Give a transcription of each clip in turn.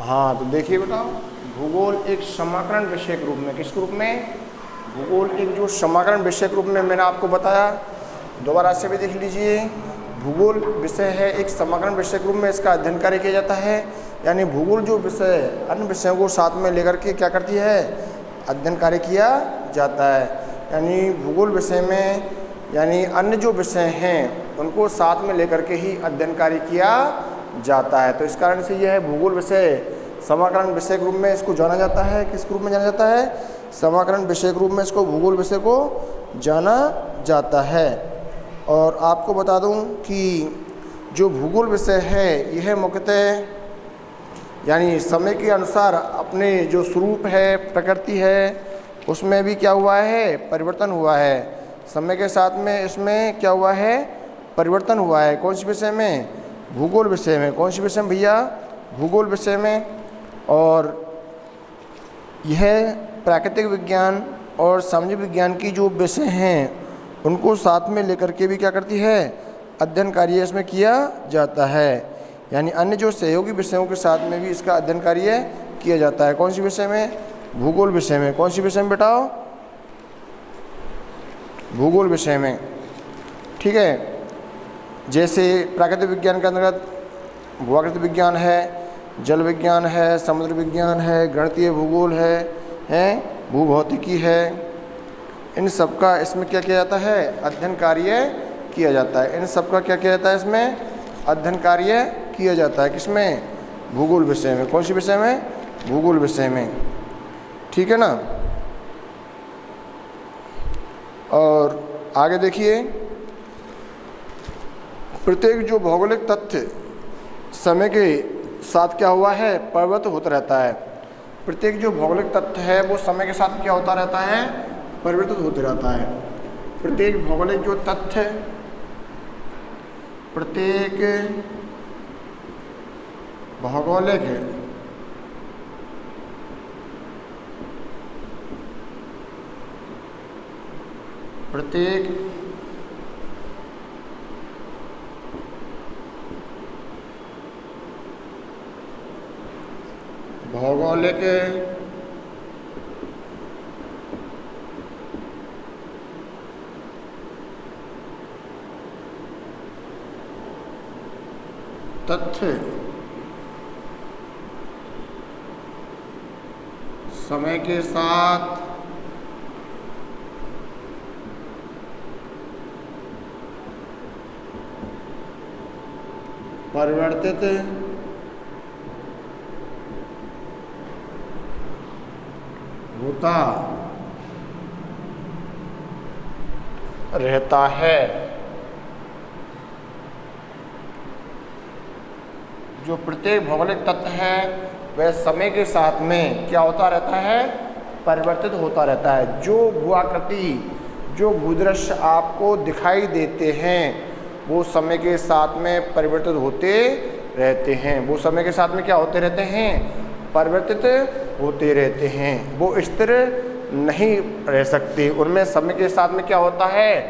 हाँ, तो देखिए बेटा, भूगोल एक समाकरण विषय के रूप में, किस रूप में? भूगोल एक जो समाकरण विषय के रूप में मैंने आपको बताया, दोबारा से भी देख लीजिए। भूगोल विषय है एक समाकरण विषय के रूप में, इसका अध्ययन कार्य किया जाता है। यानी भूगोल जो विषय अन्य विषयों को साथ में लेकर के क्या करती है? अध्ययन कार्य किया जाता है। यानी भूगोल विषय में यानी अन्य जो विषय हैं उनको साथ में लेकर के ही अध्ययन कार्य किया जाता है। तो इस कारण से यह भूगोल विषय समाकरण विषय के रूप में इसको जाना जाता है। किस रूप में जाना जाता है? समाकरण विषय के रूप में इसको भूगोल विषय को जाना जाता है। और आपको बता दूं कि जो भूगोल विषय है यह मुख्यतः यानी समय के अनुसार अपने जो स्वरूप है, प्रकृति है, उसमें भी क्या हुआ है? परिवर्तन हुआ है। समय के साथ में इसमें क्या हुआ है? परिवर्तन हुआ है। कौन सी विषय में? भूगोल विषय में। कौन सी विषय में भैया? भूगोल विषय में। और यह प्राकृतिक विज्ञान और सामाजिक विज्ञान की जो विषय हैं उनको साथ में लेकर के भी क्या करती है? अध्ययन कार्य इसमें किया जाता है। यानी अन्य जो सहयोगी विषयों के साथ में भी इसका अध्ययन कार्य किया जाता है। कौन सी विषय में? भूगोल विषय में। कौन सी विषय में बेटाओ? भूगोल विषय में। ठीक है। जैसे प्राकृतिक विज्ञान के अंतर्गत भूआकृतिक विज्ञान है, जल विज्ञान है, समुद्र विज्ञान है, गणितीय भूगोल है, भूभौतिकी है। इन सब का इसमें क्या किया जाता है? अध्ययन कार्य किया जाता है। इन सब का क्या किया जाता है? इसमें अध्ययन कार्य किया जाता है। किसमें? भूगोल विषय में। कौन सी विषय में? भूगोल विषय में। ठीक है ना। और आगे देखिए, प्रत्येक जो भौगोलिक तथ्य समय के साथ क्या हुआ है? परिवर्तित होता रहता है। प्रत्येक जो भौगोलिक तथ्य है वो समय के साथ क्या होता रहता है? परिवर्तित होते रहता है। प्रत्येक भौगोलिक जो तथ्य, प्रत्येक भौगोलिक भौगोलिक तथ्य समय के साथ परिवर्तित होता रहता है। जो प्रत्येक भौगोलिक तत्व है वह समय के साथ में क्या होता रहता है? परिवर्तित होता रहता है। जो भूआकृति, जो भूदृश्य आपको दिखाई देते हैं वो समय के साथ में परिवर्तित होते रहते हैं। वो समय के साथ में क्या होते रहते हैं? परिवर्तित होते रहते हैं। वो स्थिर नहीं रह सकते। उनमें समय के साथ में क्या होता है?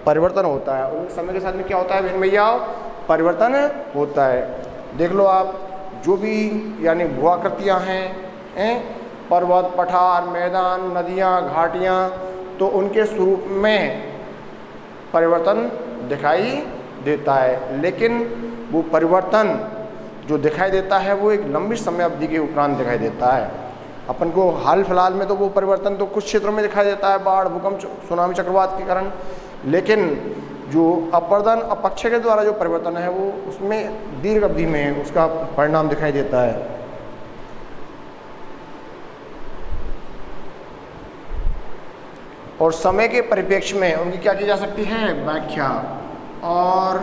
परिवर्तन होता है। उनमें समय के साथ में क्या होता है बहन भैया? परिवर्तन होता है। देख लो आप, जो भी यानी भूआकृतियाँ हैं, पर्वत, पठार, मैदान, नदियाँ, घाटियाँ, तो उनके स्वरूप में परिवर्तन दिखाई देता है। लेकिन वो परिवर्तन जो दिखाई देता है वो एक लंबी समय अवधि के उपरांत दिखाई देता है। अपन को हाल फिलहाल में तो वो परिवर्तन तो कुछ क्षेत्रों में दिखाई देता है, बाढ़, भूकंप, सुनामी, चक्रवात के कारण। लेकिन जो अपर्दन, अपक्षय के द्वारा जो परिवर्तन है वो उसमें दीर्घ अवधि में उसका परिणाम दिखाई देता है। और समय के परिप्रेक्ष्य में उनकी क्या की जा सकती है? व्याख्या। और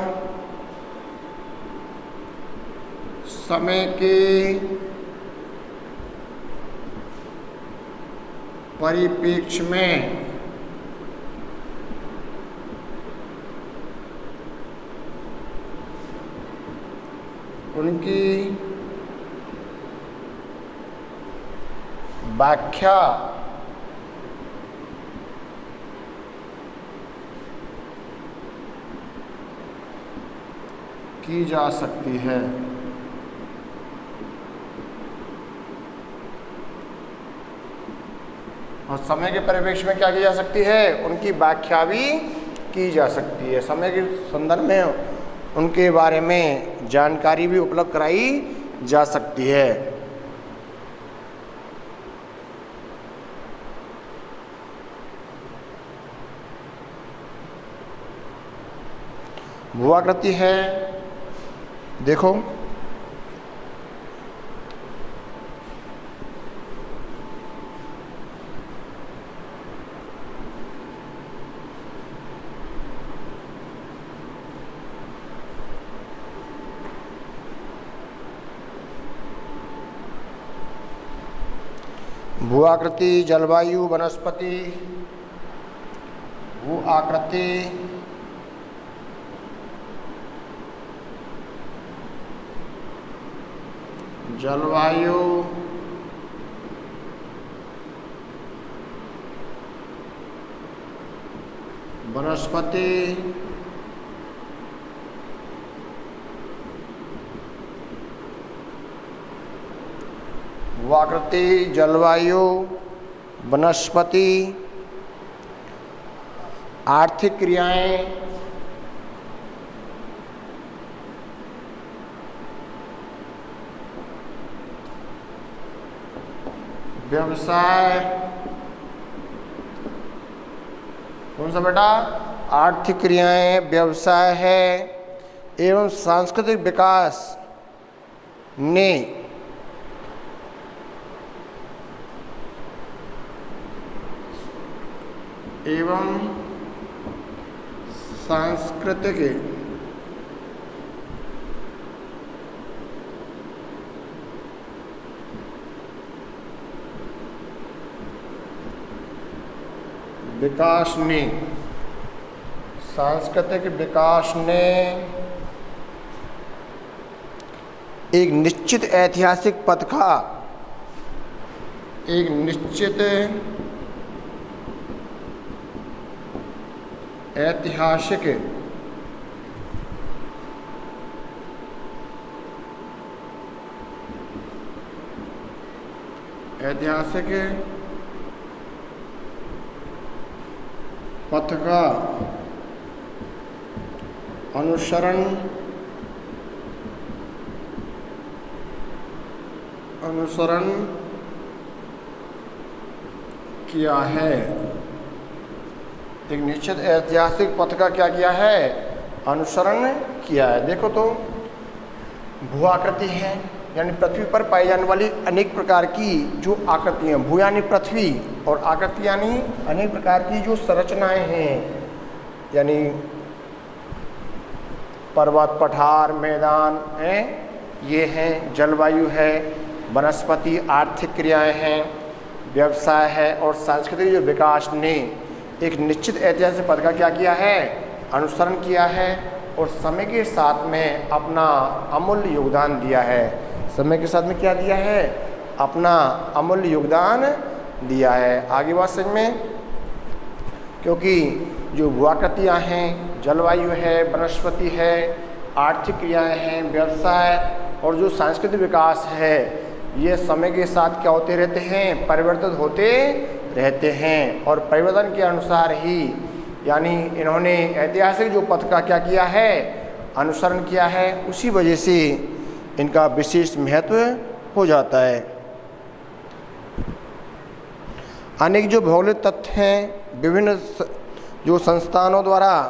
समय के परिप्रेक्ष्य में उनकी व्याख्या की जा सकती है। और समय के परिप्रेक्ष्य में क्या की जा सकती है, उनकी व्याख्या भी की जा सकती है। समय के संदर्भ में उनके बारे में जानकारी भी उपलब्ध कराई जा सकती है। भू-आकृति है, देखो भू-आकृति, जलवायु, वनस्पति, भू-आकृति, जलवायु, वनस्पति, भू-आकृति, जलवायु, वनस्पति, आर्थिक क्रियाएं, व्यवसाय, कौन सा बेटा, आर्थिक क्रियाएं, व्यवसाय है, एवं सांस्कृतिक विकास ने सांस्कृतिक विकास ने, सांस्कृतिक विकास ने एक निश्चित ऐतिहासिक पथ का, एक निश्चित ऐतिहासिक पथ का अनुसरण किया है। एक निश्चित ऐतिहासिक पथ का क्या किया है, अनुसरण किया है। देखो तो भू आकृति है, यानी पृथ्वी पर पाई जाने वाली अनेक प्रकार की जो आकृतियाँ, भू यानी पृथ्वी और आकृति यानी अनेक प्रकार की जो संरचनाएं हैं, यानी पर्वत, पठार, मैदान हैं, ये हैं। जलवायु है, वनस्पति, आर्थिक क्रियाएं हैं, व्यवसाय है और सांस्कृतिक जो विकास ने एक निश्चित ऐतिहासिक पथ का क्या किया है, अनुसरण किया है और समय के साथ में अपना अमूल्य योगदान दिया है। समय के साथ में क्या दिया है, अपना अमूल्य योगदान दिया है। आगे बात समझ में, क्योंकि जो भू-आकृतियाँ हैं, जलवायु है, वनस्पति है, आर्थिक क्रियाएं हैं, व्यवसाय और जो सांस्कृतिक विकास है, ये समय के साथ क्या होते रहते हैं, परिवर्तित होते रहते हैं और परिवर्तन के अनुसार ही, यानी इन्होंने ऐतिहासिक जो पथ का क्या किया है, अनुसरण किया है, उसी वजह से इनका विशेष महत्व हो जाता है। अनेक जो भौगोलिक तथ्य हैं, विभिन्न जो संस्थानों द्वारा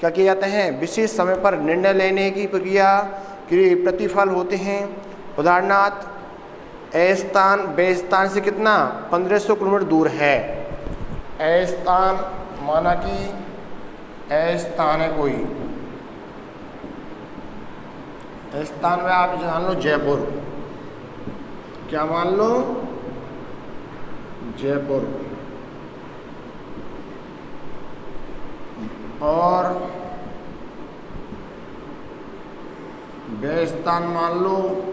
क्या किए जाते हैं, विशेष समय पर निर्णय लेने की प्रक्रिया के प्रतिफल होते हैं। उदाहरणार्थ, ए स्थान बे स्थान से कितना 1500 किलोमीटर दूर है। ए स्थान माना कि ए स्थान है कोई, ए स्थान में आप जान लो जयपुर, क्या मान लो, जयपुर। और बे स्थान मान लो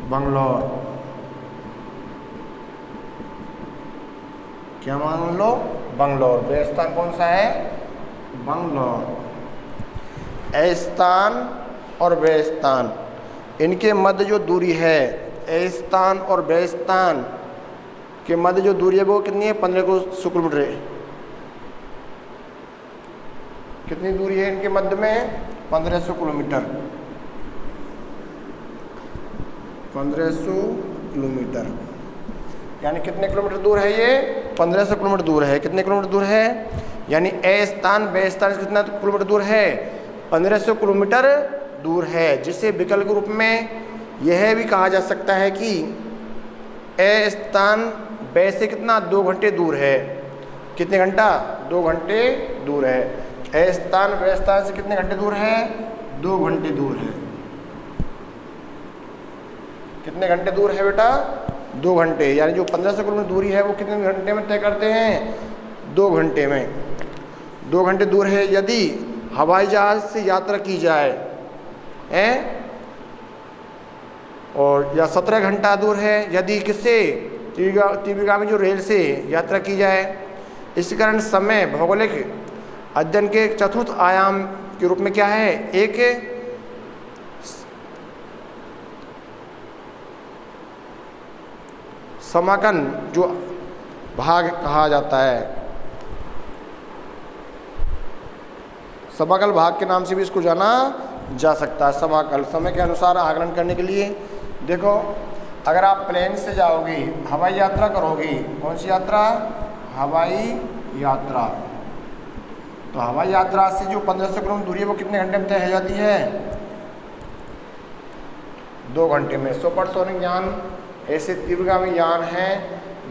बंगलौर, क्या मान लो, बंगलौर। वे स्थान कौन सा है, बंगलौर। ए स्थान और बे स्थान, इनके मध्य जो दूरी है, ए स्थान और बे स्थान के मध्य जो दूरी है वो कितनी है? 1500 किलोमीटर है। कितनी दूरी है इनके मध्य में? 1500 किलोमीटर। 1500 किलोमीटर यानी कितने किलोमीटर दूर है ये? 1500 किलोमीटर दूर है। कितने किलोमीटर दूर है? यानी ए स्थान बे स्थान से कितना किलोमीटर दूर है? 1500 किलोमीटर दूर है, जिसे विकल्प के रूप में यह भी कहा जा सकता है कि ए स्थान बे से कितना? 2 घंटे दूर है। कितने घंटा? 2 घंटे दूर है। ए स्थान बे स्थान से कितने घंटे दूर है? 2 घंटे दूर है। कितने घंटे दूर है बेटा? 2 घंटे। यानी जो 1500 किलोमीटर दूरी है वो कितने घंटे में तय करते हैं? 2 घंटे में। 2 घंटे दूर है। यदि हवाई जहाज से यात्रा की जाए और या 17 घंटा दूर है यदि किससे? तीव्रगामी जो रेल से यात्रा की जाए। इसी कारण समय भौगोलिक अध्ययन के चतुर्थ आयाम के रूप में क्या है? एक समाकन जो भाग कहा जाता है। समाकल भाग के नाम से भी इसको जाना जा सकता है। समाकल समय के अनुसार आकलन करने के लिए। देखो, अगर आप प्लेन से जाओगे, हवाई यात्रा करोगे, कौन सी यात्रा? हवाई यात्रा। तो हवाई यात्रा से जो 1500 किलोमीटर दूरी है वो कितने घंटे में तय हो जाती है? 2 घंटे में। सुपरसोनिक यान ऐसे तीव्रगामी यान हैं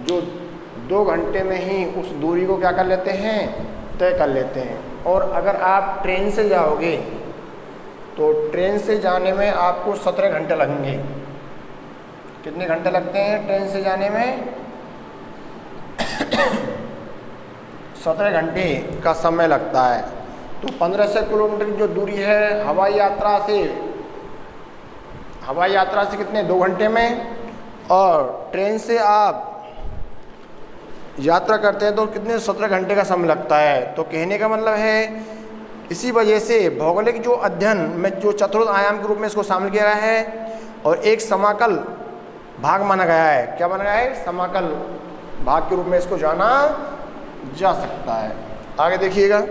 जो 2 घंटे में ही उस दूरी को क्या कर लेते हैं? तय कर लेते हैं। और अगर आप ट्रेन से जाओगे तो ट्रेन से जाने में आपको 17 घंटे लगेंगे। कितने घंटे लगते हैं ट्रेन से जाने में? 17 घंटे का समय लगता है। तो 1500 किलोमीटर की जो दूरी है हवाई यात्रा से कितने? 2 घंटे में। और ट्रेन से आप यात्रा करते हैं तो कितने? 17 घंटे का समय लगता है। तो कहने का मतलब है इसी वजह से भौगोलिक जो अध्ययन में जो चतुर्थ आयाम के रूप में इसको शामिल किया गया है और एक समाकल भाग माना गया है। क्या माना गया है? समाकल भाग के रूप में इसको जाना जा सकता है। आगे देखिएगा।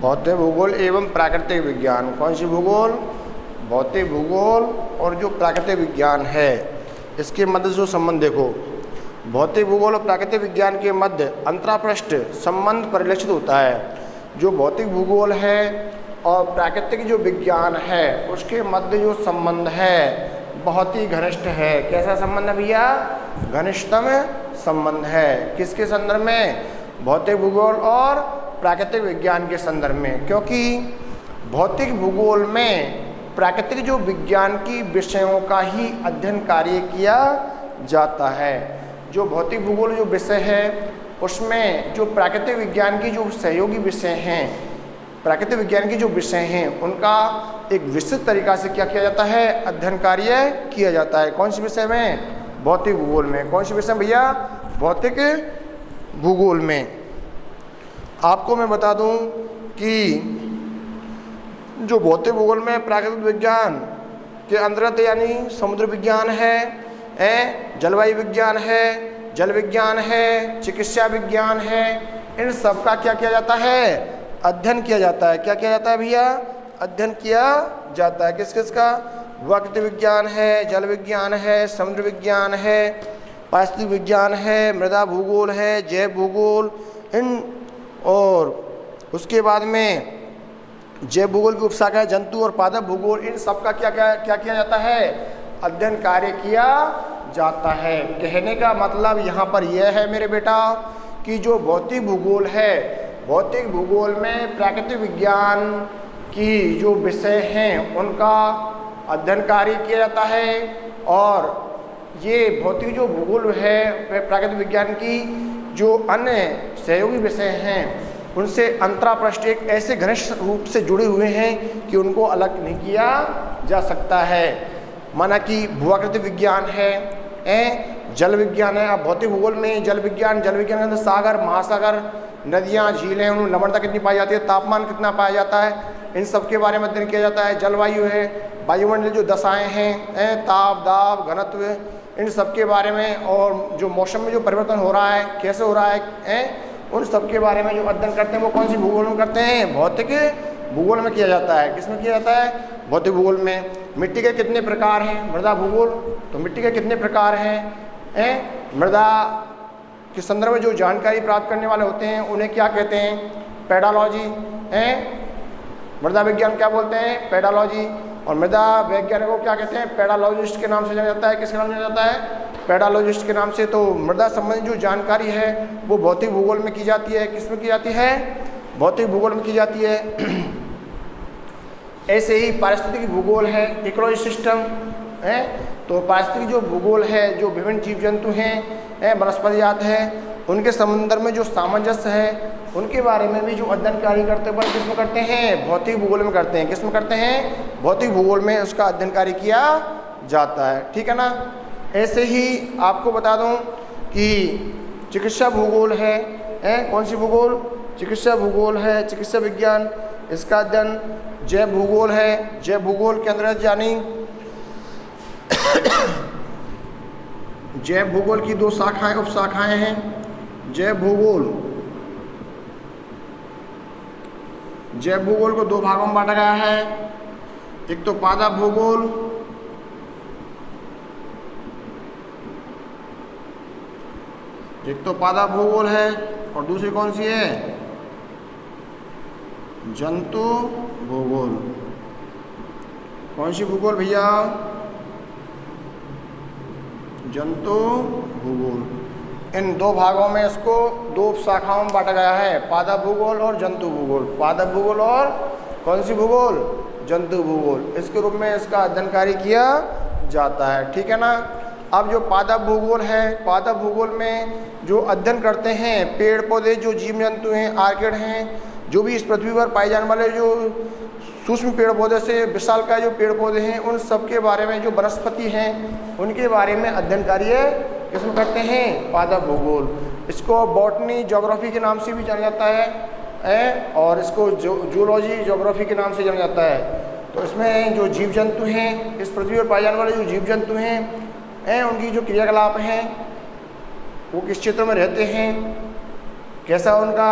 भौतिक भूगोल एवं प्राकृतिक विज्ञान। कौन सी भूगोल? भौतिक भूगोल और जो प्राकृतिक विज्ञान है इसके मध्य जो संबंध देखो। भौतिक भूगोल और प्राकृतिक विज्ञान के मध्य अंतरापृष्ठ संबंध परिलक्षित होता है। जो भौतिक भूगोल है और प्राकृतिक जो विज्ञान है उसके मध्य जो संबंध है बहुत ही घनिष्ठ है। कैसा संबंध है भैया? घनिष्ठतम संबंध है। किसके संदर्भ में? भौतिक भूगोल और प्राकृतिक विज्ञान के संदर्भ में। क्योंकि भौतिक भूगोल में प्राकृतिक जो विज्ञान की विषयों का ही अध्ययन कार्य किया जाता है। जो भौतिक भूगोल जो विषय है उसमें जो प्राकृतिक विज्ञान की जो सहयोगी विषय हैं, प्राकृतिक विज्ञान की जो विषय हैं उनका एक विस्तृत तरीका से क्या किया जाता है? अध्ययन कार्य किया जाता है। कौन सी विषय में? भौतिक भूगोल में। कौन सी विषय भैया? भौतिक भूगोल में। आपको मैं बता दूं कि जो भौतिक भूगोल में प्राकृतिक विज्ञान के अंतर्गत यानी समुद्र विज्ञान है, जलवायु विज्ञान है, जल विज्ञान है, चिकित्सा विज्ञान है, इन सब का क्या किया जाता है? अध्ययन किया जाता है। क्या किया जाता है भैया? अध्ययन किया जाता है। किस किस का? भूआकृति विज्ञान है, जल विज्ञान है, समुद्र विज्ञान है, पारिस्थितिक विज्ञान है, मृदा भूगोल है, जैव भूगोल, इन और उसके बाद में जैव भूगोल की उपशाखा है जंतु और पादप भूगोल, इन सब का क्या किया जाता है? अध्ययन कार्य किया जाता है। कहने का मतलब यहाँ पर यह है मेरे बेटा कि जो भौतिक भूगोल है, भौतिक भूगोल में प्राकृतिक विज्ञान की जो विषय हैं उनका अध्ययन कार्य किया जाता है, और ये भौतिक जो भूगोल है प्राकृतिक विज्ञान की जो अन्य सहयोगी विषय हैं उनसे अंतरापृष्ठ एक ऐसे घनिष्ठ रूप से जुड़े हुए हैं कि उनको अलग नहीं किया जा सकता है। माना कि भूआकृति विज्ञान है, जल विज्ञान है। अब भौतिक भूगोल में जल विज्ञान के अंदर सागर, महासागर, नदियाँ, झीलें, उनमें लवणता कितनी पाई जाती है, तापमान कितना पाया जाता है, इन सब के बारे में अध्ययन किया जाता है। जलवायु है, वायुमंडल जो दशाएँ हैं, ताप, दाब, घनत्व, इन सब के बारे में, और जो मौसम में जो परिवर्तन हो रहा है कैसे हो रहा है, उन सब के बारे में जो अध्ययन करते हैं वो कौन सी भूगोल में करते हैं? भौतिक भूगोल में किया जाता है। किस में किया जाता है? भौतिक भूगोल में। मिट्टी के कितने प्रकार हैं? मृदा भूगोल। तो मिट्टी के कितने प्रकार हैं? मृदा के संदर्भ में जो जानकारी प्राप्त करने वाले होते हैं उन्हें क्या कहते हैं? पेडालॉजी हैं। मृदा विज्ञान क्या बोलते हैं? पेडालॉजी। और मृदा वैज्ञानिक को क्या कहते हैं? पेडालॉजिस्ट के नाम से जाना जाता है। किसके नाम से जाना जाता है? पेडालॉजिस्ट के नाम से। तो मृदा संबंधी जो जानकारी है वो भौतिक भूगोल में की जाती है। किस में की जाती है? भौतिक भूगोल में की जाती है। ऐसे ही पारिस्थितिक भूगोल है, इकोलॉजी सिस्टम है। तो पारिस्थितिक जो भूगोल है, जो विभिन्न जीव जंतु हैं, वनस्पति जात है, उनके संबंध में जो सामंजस्य है उनके बारे में भी जो अध्ययन कार्य करते हैं किस में करते हैं? भौतिक भूगोल में करते हैं। किस में करते हैं? भौतिक भूगोल में उसका अध्ययन कार्य किया जाता है। ठीक है ना। ऐसे ही आपको बता दूं कि चिकित्सा भूगोल है, कौन सी भूगोल? चिकित्सा भूगोल है, चिकित्सा विज्ञान, इसका अध्ययन। जैव भूगोल है, जैव भूगोल के अंतर्गत यानी जैव भूगोल की दो शाखाएं, उपशाखाएं हैं। जैव भूगोल को दो भागों में बांटा गया है। एक तो पादप भूगोल, एक तो पादप भूगोल है, और दूसरी कौन सी है? जंतु भूगोल। कौन सी भूगोल भैया? जंतु भूगोल। इन दो भागों में इसको दो शाखाओं में बांटा गया है, पादप भूगोल और जंतु भूगोल। पादप भूगोल और कौन सी भूगोल? जंतु भूगोल। इसके रूप में इसका अध्ययन कार्य किया जाता है। ठीक है ना। अब जो पादप भूगोल है, पादप भूगोल में जो अध्ययन करते हैं पेड़ पौधे, जो जीव जंतु हैं, आर्किड हैं, जो भी इस पृथ्वी पर पाए जाने वाले जो सूक्ष्म पेड़ पौधे से विशालकाय जो पेड़ पौधे हैं, उन सब के बारे में, जो वनस्पति हैं उनके बारे में अध्ययन कार्य इसमें करते हैं पादप भूगोल। इसको बॉटनी ज्योग्राफी के नाम से भी जाना जाता है, और इसको जूलॉजी ज्योग्राफी के नाम से जाना जाता है। तो इसमें जो जीव जंतु हैं, इस पृथ्वी पर पाए जाने वाले जो जीव जंतु हैं, उनकी जो क्रियाकलाप हैं, वो किस क्षेत्र में रहते हैं, कैसा उनका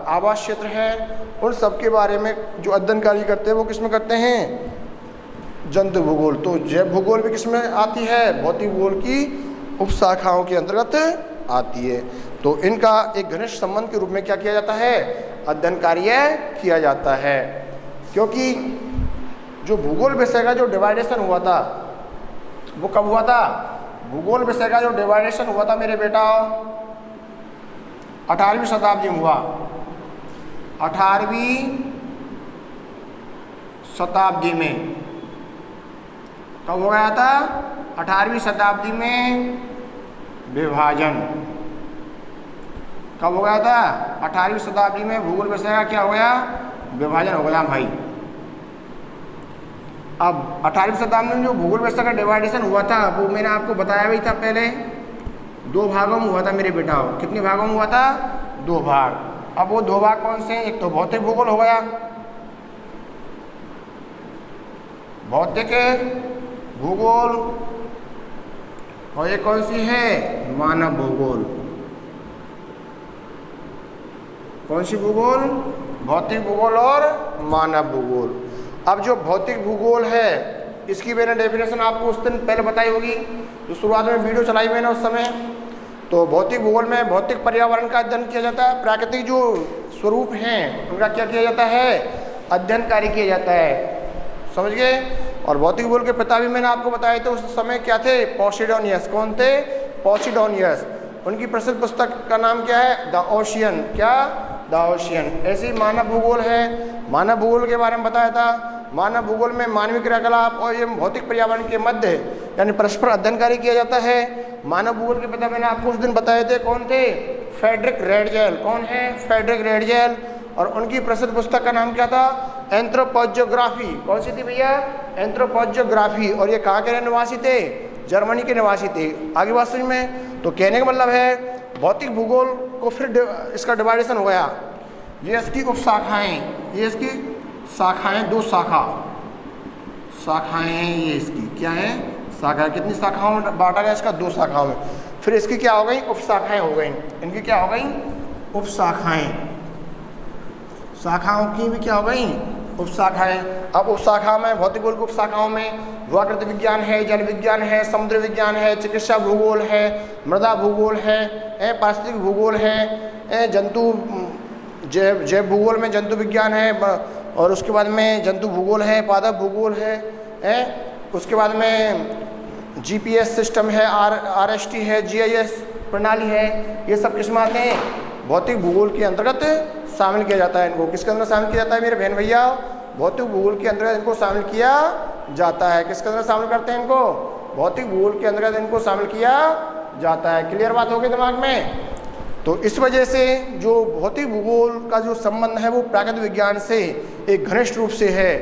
आवास क्षेत्र है, उन सब के बारे में जो अध्ययन कार्य करते हैं वो किस में करते हैं? जंतु भूगोल। तो जैव भूगोल भी किस में आती है? भौतिक भूगोल की उपशाखाओं के अंतर्गत आती है। तो इनका एक घनिष्ठ संबंध के रूप में क्या किया जाता है? अध्ययन कार्य किया जाता है। क्योंकि जो भूगोल विषय का जो डिवाइडेशन हुआ था वो कब हुआ था? भूगोल विषय का जो डिवाइडेशन हुआ था मेरे बेटा 18वीं शताब्दी में हुआ। 18वीं शताब्दी में कब हो गया था? 18वीं शताब्दी में विभाजन कब हो गया था? 18वीं शताब्दी में भूगोल विषय का क्या हो गया? विभाजन हो गया भाई। अब 18वीं शताब्दी में जो भूगोल विषय का डिवाइडेशन हुआ था वो मैंने आपको बताया भी था पहले, दो भागों में हुआ था मेरे बेटा। कितने भागों में हुआ था? दो भाग। अब वो दो भाग कौन से हैं? एक तो भौतिक भूगोल हो गया, भौतिक भूगोल, और ये कौन सी है? मानव भूगोल। कौन सी भूगोल? भौतिक भूगोल और मानव भूगोल। अब जो भौतिक भूगोल है इसकी मैंने डेफिनेशन आपको उस दिन पहले बताई होगी, जो शुरुआत में वीडियो चलाई मैंने उस समय। तो भौतिक भूगोल में भौतिक पर्यावरण का अध्ययन किया जाता है, प्राकृतिक जो स्वरूप हैं उनका क्या किया जाता है? अध्ययन कार्य किया जाता है, समझ गए। और भौतिक भूगोल के पिता भी मैंने आपको बताए थे उस समय, क्या थे? पोसिडोनियस। कौन थे? पोसिडोनियस। उनकी प्रसिद्ध पुस्तक का नाम क्या है? The ocean. क्या? The ocean. ऐसे ही मानव भूगोल है, मानव भूगोल के बारे में बताया था। मानव भूगोल में मानवीय क्रियाकलाप और ये भौतिक पर्यावरण के मध्य यानी परस्पर अध्ययन कार्य किया जाता है। मानव भूगोल के पिता मैंने आपको उस दिन बताए थे, कौन थे? Friedrich Ratzel. कौन है? Friedrich Ratzel. और उनकी प्रसिद्ध पुस्तक का नाम क्या था? एंथ्रोपोजियोग्राफी। कौन सी थी भैया? एंथ्रोपोजियोग्राफी। और ये कहाँ के निवासी थे? जर्मनी के निवासी थे। आगे बात समझ में। तो कहने का मतलब है भौतिक भूगोल को फिर इसका डिवाइडेशन हो गया। ये इसकी उपशाखाएं, ये इसकी शाखाएं, दो शाखाएं हैं ये इसकी। क्या है? शाखा। कितनी शाखाओं में बांटा गया इसका? 2 शाखाओं में। फिर इसकी क्या हो गई? उपशाखाएं हो गई। इनकी क्या हो गई? उपशाखाएं। शाखाओं की भी क्या हो गई? उपशाखाएं। अब उपशाखा में भौतिक भूगोल की उपशाखाओं में भूआकृति विज्ञान है, जल विज्ञान है, समुद्र विज्ञान है, चिकित्सा भूगोल है, मृदा भूगोल है, पारिस्थितिक भूगोल है, जंतु जैव भूगोल में जंतु विज्ञान है, और उसके बाद में जंतु भूगोल है, पादप भूगोल है, उसके बाद में जीपीएस सिस्टम है, आरएसटी है, जीआईएस प्रणाली है। ये सब किस में आते हैं? भौतिक भूगोल के अंतर्गत शामिल किया जाता है। इनको किसके अंदर शामिल किया जाता है मेरे बहन भैया? भौतिक भूगोल के अंतर्गत इनको शामिल किया जाता है। किसके अंदर शामिल करते हैं इनको? भौतिक भूगोल के अंतर्गत इनको शामिल किया जाता है। क्लियर बात हो गई दिमाग में? तो इस वजह से जो भौतिक भूगोल का जो संबंध है वो प्राकृतिक विज्ञान से एक घनिष्ठ रूप से है।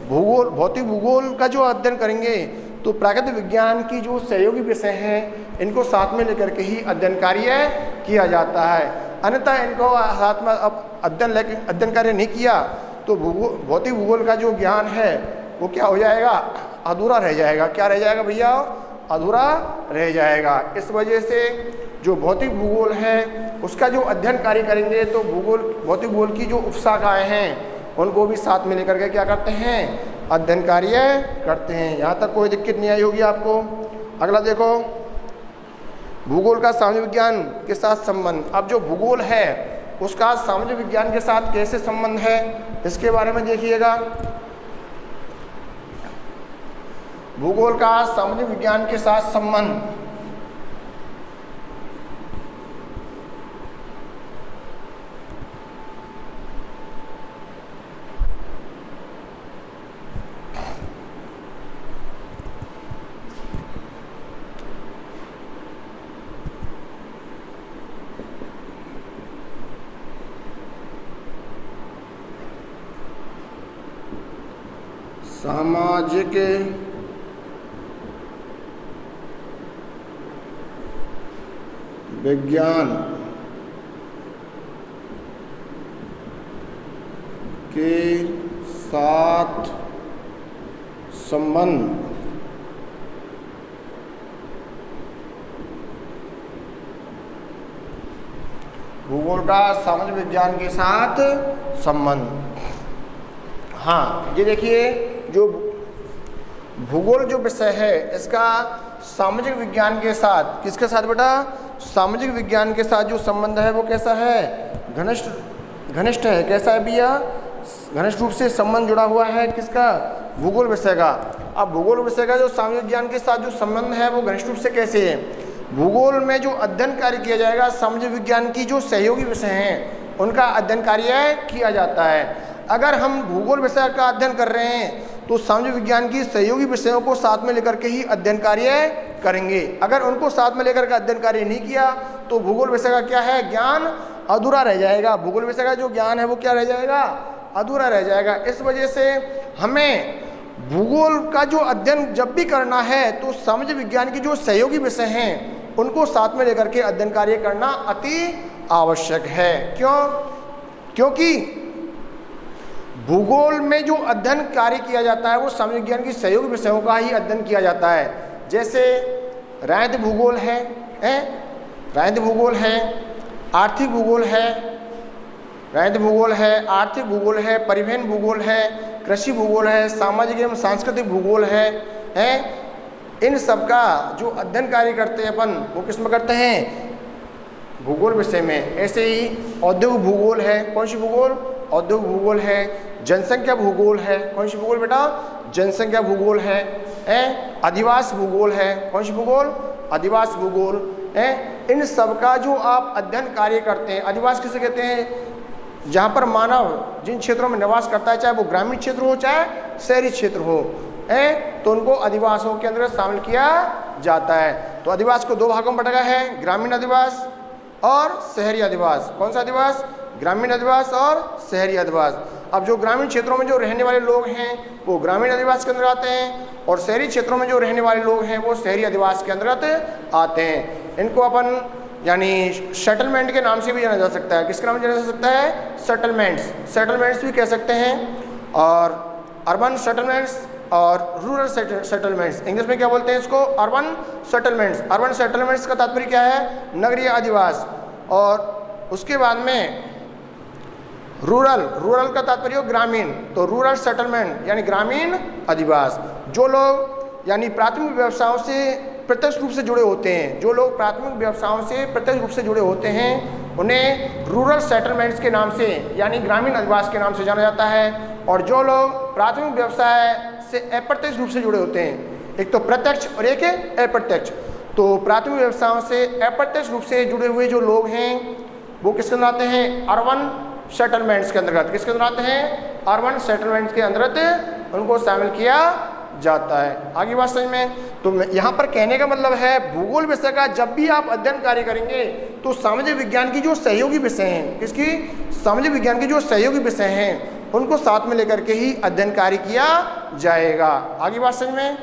भौतिक भूगोल का जो अध्ययन करेंगे तो प्राकृतिक विज्ञान की जो सहयोगी विषय हैं इनको साथ में लेकर के ही अध्ययन कार्य किया जाता है। अन्यथा इनको साथ में अब अध्ययन कार्य नहीं किया तो भौतिक भूगोल का जो ज्ञान है वो क्या हो जाएगा? अधूरा रह जाएगा। क्या रह जाएगा भैया? अधूरा रह जाएगा। इस वजह से जो भौतिक भूगोल है उसका जो अध्ययन कार्य करेंगे तो भौतिक भूगोल की जो उपशाखाएं हैं उनको भी साथ में लेकर के क्या करते हैं? अध्ययन कार्य करते हैं। यहाँ तक कोई दिक्कत नहीं आई होगी आपको। अगला देखो, भूगोल का सामाजिक विज्ञान के साथ संबंध। अब जो भूगोल है उसका सामाजिक विज्ञान के साथ कैसे संबंध है इसके बारे में देखिएगा। भूगोल का सामाजिक विज्ञान के साथ संबंध। सामाजिक विज्ञान के साथ संबंध। भूगोल का सामाजिक विज्ञान के साथ संबंध। हाँ, ये देखिए जो भूगोल जो विषय है इसका सामाजिक विज्ञान के साथ, किसके साथ बेटा? सामाजिक विज्ञान के साथ जो संबंध है वो कैसा है? घनिष्ठ है। कैसा है भैया? घनिष्ठ रूप से संबंध जुड़ा हुआ है। किसका? भूगोल विषय का। अब भूगोल विषय का जो सामाजिक विज्ञान के साथ जो संबंध है वो घनिष्ठ रूप से कैसे है? भूगोल में जो अध्ययन कार्य किया जाएगा सामाजिक विज्ञान की जो सहयोगी विषय हैं उनका अध्ययन कार्य किया जाता है। अगर हम भूगोल विषय का अध्ययन कर रहे हैं तो सामाजिक विज्ञान की सहयोगी विषयों को साथ में लेकर के ही अध्ययन कार्य करेंगे। अगर उनको साथ में लेकर के अध्ययन कार्य नहीं किया तो भूगोल विषय का क्या है? ज्ञान अधूरा रह जाएगा। भूगोल विषय का जो ज्ञान है वो क्या रह जाएगा? अधूरा रह जाएगा। इस वजह से हमें भूगोल का जो अध्ययन जब भी करना है तो सामाजिक विज्ञान की जो सहयोगी विषय हैं उनको साथ में लेकर के अध्ययन कार्य करना अति आवश्यक है। क्यों? क्योंकि भूगोल में जो अध्ययन कार्य किया जाता है वो सामाजिक विज्ञान की सहयोगी विषयों का ही अध्ययन किया जाता है। जैसे राजनीतिक भूगोल है, राजनीतिक भूगोल है, आर्थिक भूगोल है, राजनीतिक भूगोल है, आर्थिक भूगोल है, परिवहन भूगोल है, कृषि भूगोल है, सामाजिक एवं सांस्कृतिक भूगोल है। इन सब का जो अध्ययन कार्य करते हैं अपन वो किसमें करते हैं? भूगोल विषय में। ऐसे ही औद्योगिक भूगोल है, कौन सी भूगोल? औद्योगिक भूगोल है। जनसंख्या भूगोल है, कौन सी भूगोल बेटा? जनसंख्या भूगोल है। आदिवासी भूगोल है, कौन सी भूगोल? आदिवासी भूगोल। इन सब का जो आप अध्ययन कार्य करते हैं, आदिवासी किसे कहते हैं? जहाँ पर मानव जिन क्षेत्रों में निवास करता है, चाहे वो ग्रामीण क्षेत्र हो चाहे शहरी क्षेत्र हो, तो उनको आदिवासियों के अंदर शामिल किया जाता है। तो आदिवास को दो भागों में बांटा गया है, ग्रामीण आदिवास और शहरी आदिवास। कौन सा आदिवास? ग्रामीण आदिवास और शहरी आदिवास। अब जो ग्रामीण क्षेत्रों में जो रहने वाले लोग हैं वो ग्रामीण आदिवास के अंदर आते हैं, और शहरी क्षेत्रों में जो रहने वाले लोग हैं वो शहरी आदिवास के अंतर्गत आते हैं। इनको अपन यानी सेटलमेंट के नाम से भी जाना जा सकता है। किसके नाम से जाना जा सकता है? सेटलमेंट्स, सेटलमेंट्स भी कह सकते हैं। और अर्बन सेटलमेंट्स और रूरल सेटलमेंट्स, इंग्लिश में क्या बोलते हैं इसको? Urban settlements. अर्बन सेटलमेंट्स का तात्पर्य क्या है? नगरीय आदिवास। और उसके बाद में रूरल, रूरल का तात्पर्य ग्रामीण, तो रूरल सेटलमेंट यानी ग्रामीण आदिवास। जो लोग यानी प्राथमिक व्यवसायों से प्रत्यक्ष रूप से जुड़े होते हैं, जो लोग प्राथमिक व्यवसायों से प्रत्यक्ष रूप से जुड़े होते हैं उन्हें रूरल सेटलमेंट्स के नाम से यानी ग्रामीण आदिवास के नाम से जाना जाता है। और जो लोग प्राथमिक व्यवसाय से अप्रत्यक्ष रूप से जुड़े होते हैं, एक तो प्रत्यक्ष और एक है अप्रत्यक्ष, तो प्राथमिक व्यवसायों से अप्रत्यक्ष रूप से जुड़े हुए जो लोग हैं वो किसके अंदर आते हैं? अर्बन सेटलमेंट्स के अंतर्गत। किसके अंदर आते हैं? अर्बन सेटलमेंट्स के अंतर्गत उनको शामिल किया जाता है। आगे बात समझ में? तो यहाँ पर कहने का मतलब है भूगोल विषय का जब भी आप अध्ययन कार्य करेंगे तो सामाजिक विज्ञान की जो सहयोगी विषय हैं, किसकी? सामाजिक विज्ञान के जो सहयोगी विषय हैं उनको साथ में लेकर के ही अध्ययन कार्य किया जाएगा। आगे बात समझ में?